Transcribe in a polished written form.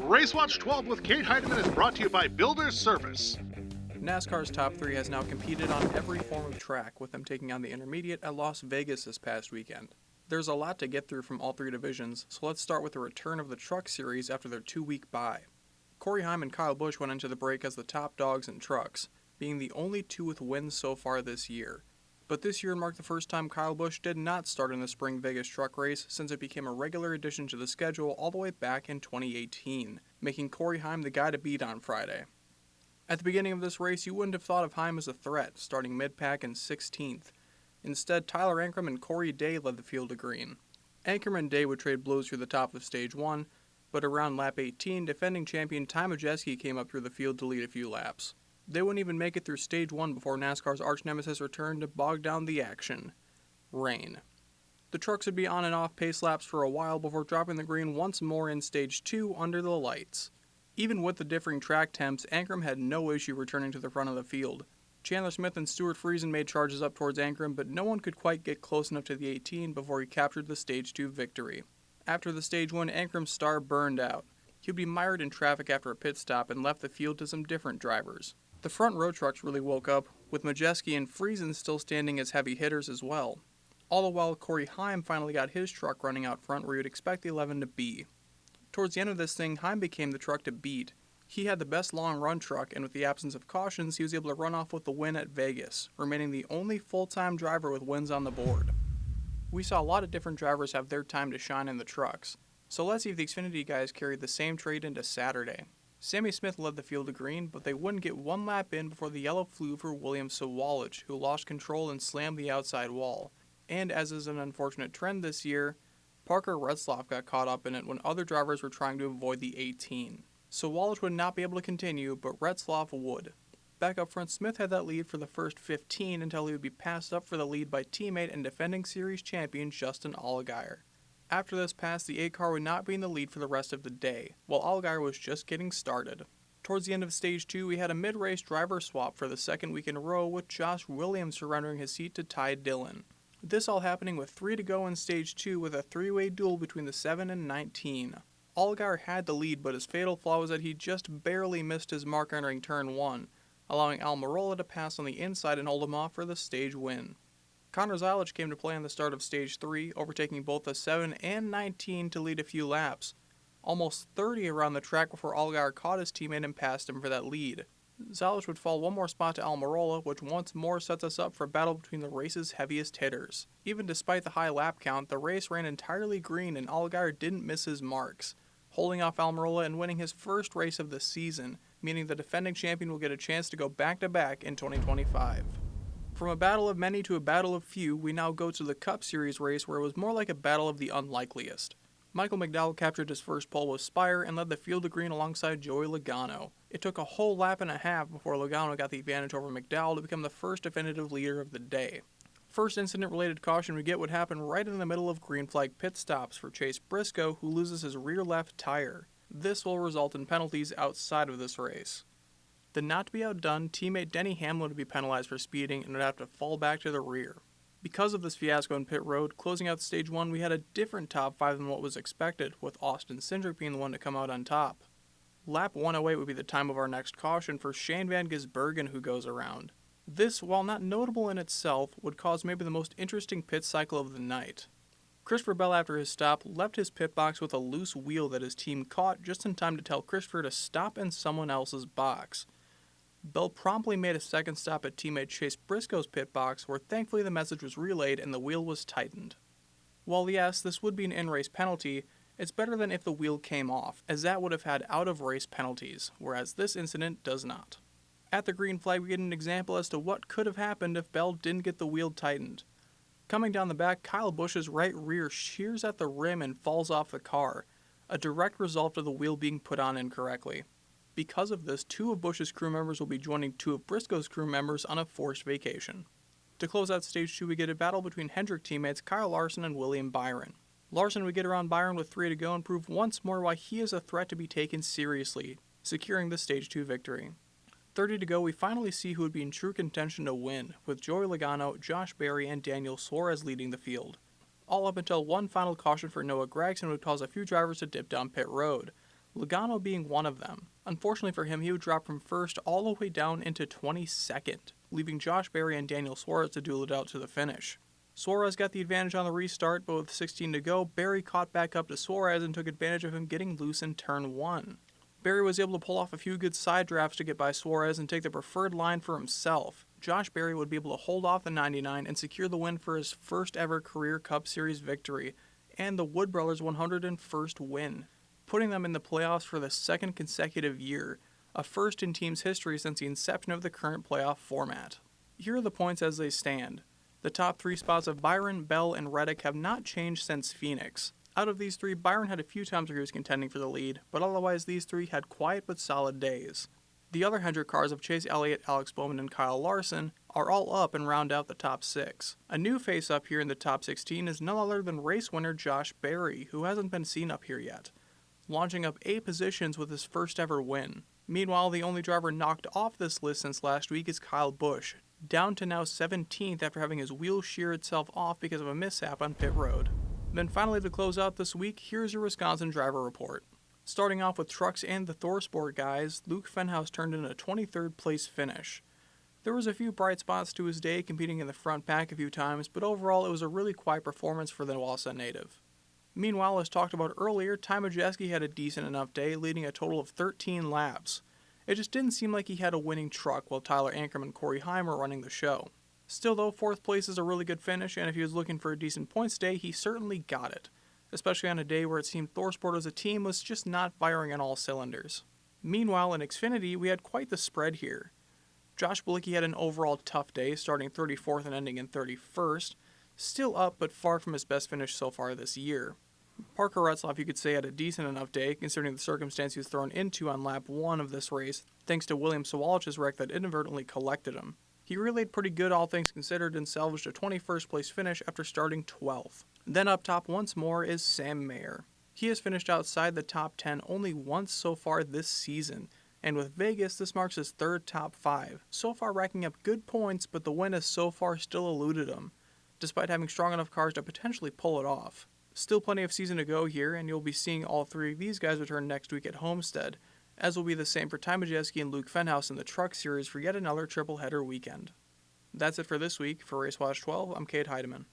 Racewatch 12 with Cade Heidemann is brought to you by Builder's Service. NASCAR's top three has now competed on every form of track, with them taking on the Intermediate at Las Vegas this past weekend. There's a lot to get through from all three divisions, so let's start with the return of the Truck Series after their 2-week bye. Corey Heim and Kyle Busch went into the break as the top dogs in trucks, being the only two with wins so far this year. But this year marked the first time Kyle Busch did not start in the spring Vegas truck race since it became a regular addition to the schedule all the way back in 2018, making Corey Heim the guy to beat on Friday. At the beginning of this race, you wouldn't have thought of Heim as a threat, starting mid-pack in 16th. Instead, Tyler Ankrum and Corey Day led the field to green. Ankrum and Day would trade blows through the top of Stage 1, but around lap 18, defending champion Ty Majeski came up through the field to lead a few laps. They wouldn't even make it through Stage 1 before NASCAR's arch-nemesis returned to bog down the action. Rain. The trucks would be on and off pace laps for a while before dropping the green once more in Stage 2 under the lights. Even with the differing track temps, Ankrum had no issue returning to the front of the field. Chandler Smith and Stuart Friesen made charges up towards Ankrum, but no one could quite get close enough to the 18 before he captured the Stage 2 victory. After the Stage 1, Ankrum's star burned out. He would be mired in traffic after a pit stop and left the field to some different drivers. The front row trucks really woke up, with Majeski and Friesen still standing as heavy hitters as well. All the while, Corey Heim finally got his truck running out front where you'd expect the 11 to be. Towards the end of this thing, Heim became the truck to beat. He had the best long-run truck, and with the absence of cautions, he was able to run off with the win at Vegas, remaining the only full-time driver with wins on the board. We saw a lot of different drivers have their time to shine in the trucks, so let's see if the Xfinity guys carried the same trait into Saturday. Sammy Smith led the field to green, but they wouldn't get one lap in before the yellow flew for William Sawalich, who lost control and slammed the outside wall. And as is an unfortunate trend this year, Parker Retzlaff got caught up in it when other drivers were trying to avoid the 18. Sawalich would not be able to continue, but Retzlaff would. Back up front, Smith had that lead for the first 15 until he would be passed up for the lead by teammate and defending series champion Justin Allgaier. After this pass, the 8 car would not be in the lead for the rest of the day, while Allgaier was just getting started. Towards the end of Stage 2, we had a mid-race driver swap for the second week in a row, with Josh Williams surrendering his seat to Ty Dillon. This all happening with 3 to go in Stage 2 with a 3-way duel between the 7 and 19. Allgaier had the lead, but his fatal flaw was that he just barely missed his mark entering Turn 1, allowing Almirola to pass on the inside and hold him off for the stage win. Connor Zilic came to play on the start of Stage 3, overtaking both the 7 and 19 to lead a few laps. Almost 30 around the track before Allgaier caught his teammate and passed him for that lead. Zilic would fall one more spot to Almirola, which once more sets us up for a battle between the race's heaviest hitters. Even despite the high lap count, the race ran entirely green and Allgaier didn't miss his marks, holding off Almirola and winning his first race of the season, meaning the defending champion will get a chance to go back-to-back in 2025. From a battle of many to a battle of few, we now go to the Cup Series race where it was more like a battle of the unlikeliest. Michael McDowell captured his first pole with Spire and led the field to green alongside Joey Logano. It took a whole lap and a half before Logano got the advantage over McDowell to become the first definitive leader of the day. First incident-related caution we get would happen right in the middle of green flag pit stops for Chase Briscoe, who loses his rear left tire. This will result in penalties outside of this race. The not to be outdone, teammate Denny Hamlin would be penalized for speeding and would have to fall back to the rear. Because of this fiasco in pit road, closing out Stage 1, we had a different top 5 than what was expected, with Austin Cindric being the one to come out on top. Lap 108 would be the time of our next caution for Shane Van Gisbergen, who goes around. This, while not notable in itself, would cause maybe the most interesting pit cycle of the night. Christopher Bell, after his stop, left his pit box with a loose wheel that his team caught just in time to tell Christopher to stop in someone else's box. Bell promptly made a second stop at teammate Chase Briscoe's pit box, where thankfully the message was relayed and the wheel was tightened. While yes, this would be an in-race penalty, it's better than if the wheel came off, as that would have had out-of-race penalties, whereas this incident does not. At the green flag, we get an example as to what could have happened if Bell didn't get the wheel tightened. Coming down the back, Kyle Busch's right rear shears at the rim and falls off the car, a direct result of the wheel being put on incorrectly. Because of this, 2 of Busch's crew members will be joining 2 of Briscoe's crew members on a forced vacation. To close out Stage 2, we get a battle between Hendrick teammates Kyle Larson and William Byron. Larson would get around Byron with 3 to go and prove once more why he is a threat to be taken seriously, securing the Stage 2 victory. 30 to go, we finally see who would be in true contention to win, with Joey Logano, Josh Berry, and Daniel Suarez leading the field. All up until one final caution for Noah Gragson would cause a few drivers to dip down pit road, Logano being one of them. Unfortunately for him, he would drop from first all the way down into 22nd, leaving Josh Berry and Daniel Suarez to duel it out to the finish. Suarez got the advantage on the restart, but with 16 to go, Berry caught back up to Suarez and took advantage of him getting loose in turn 1. Berry was able to pull off a few good side drafts to get by Suarez and take the preferred line for himself. Josh Berry would be able to hold off the 99 and secure the win for his first ever career Cup Series victory, and the Wood Brothers' 101st win, putting them in the playoffs for the second consecutive year, a first in team's history since the inception of the current playoff format. Here are the points as they stand. The top 3 spots of Byron, Bell, and Reddick have not changed since Phoenix. Out of these 3, Byron had a few times where he was contending for the lead, but otherwise these 3 had quiet but solid days. The other Hendrick cars of Chase Elliott, Alex Bowman, and Kyle Larson are all up and round out the top 6. A new face up here in the top 16 is none other than race winner Josh Berry, who hasn't been seen up here yet, launching up 8 positions with his first ever win. Meanwhile, the only driver knocked off this list since last week is Kyle Busch, down to now 17th after having his wheel shear itself off because of a mishap on pit road. Then finally, to close out this week, here's your Wisconsin driver report. Starting off with trucks and the ThorSport guys, Luke Fenhaus turned in a 23rd place finish. There was a few bright spots to his day, competing in the front pack a few times, but overall it was a really quiet performance for the Wausau native. Meanwhile, as talked about earlier, Ty Majeski had a decent enough day, leading a total of 13 laps. It just didn't seem like he had a winning truck while Tyler Ankrum and Corey Heim were running the show. Still though, 4th place is a really good finish, and if he was looking for a decent points day, he certainly got it, especially on a day where it seemed ThorSport as a team was just not firing on all cylinders. Meanwhile, in Xfinity, we had quite the spread here. Josh Bilicki had an overall tough day, starting 34th and ending in 31st, still up but far from his best finish so far this year. Parker Retzlaff, you could say, had a decent enough day, considering the circumstance he was thrown into on lap 1 of this race, thanks to William Sawalich's wreck that inadvertently collected him. He relayed pretty good all things considered and salvaged a 21st place finish after starting 12th. Then up top once more is Sam Mayer. He has finished outside the top 10 only once so far this season, and with Vegas this marks his 3rd top 5, so far racking up good points, but the win has so far still eluded him, despite having strong enough cars to potentially pull it off. Still plenty of season to go here, and you'll be seeing all 3 of these guys return next week at Homestead, as will be the same for Ty Majeski and Luke Fenhaus in the Truck Series for yet another triple-header weekend. That's it for this week. For Racewatch 12, I'm Cade Heidemann.